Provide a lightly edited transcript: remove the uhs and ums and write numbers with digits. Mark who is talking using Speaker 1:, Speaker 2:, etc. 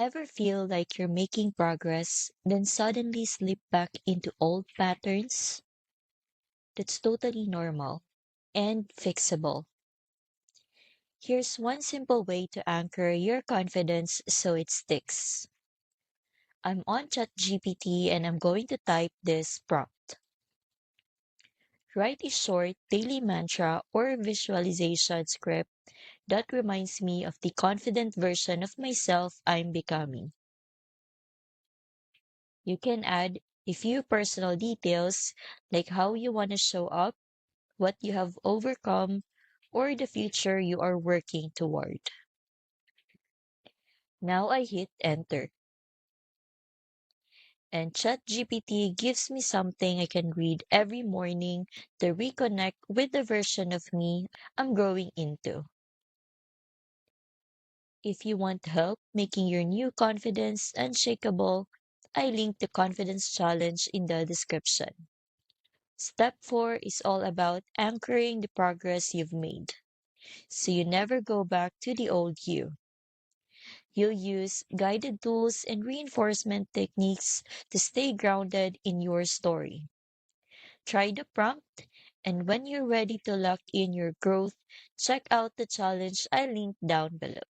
Speaker 1: Ever feel like you're making progress, then suddenly slip back into old patterns? That's totally normal and fixable. Here's one simple way to anchor your confidence so it sticks. I'm on ChatGPT and I'm going to type this prompt. Write a short daily mantra or visualization script that reminds me of the confident version of myself I'm becoming. You can add a few personal details like how you want to show up, what you have overcome, or the future you are working toward. Now I hit enter, and ChatGPT gives me something I can read every morning to reconnect with the version of me I'm growing into. If you want help making your new confidence unshakable, I link the confidence challenge in the description. Step 4 is all about anchoring the progress you've made, so you never go back to the old you. You'll use guided tools and reinforcement techniques to stay grounded in your story. Try the prompt, and when you're ready to lock in your growth, check out the challenge I linked down below.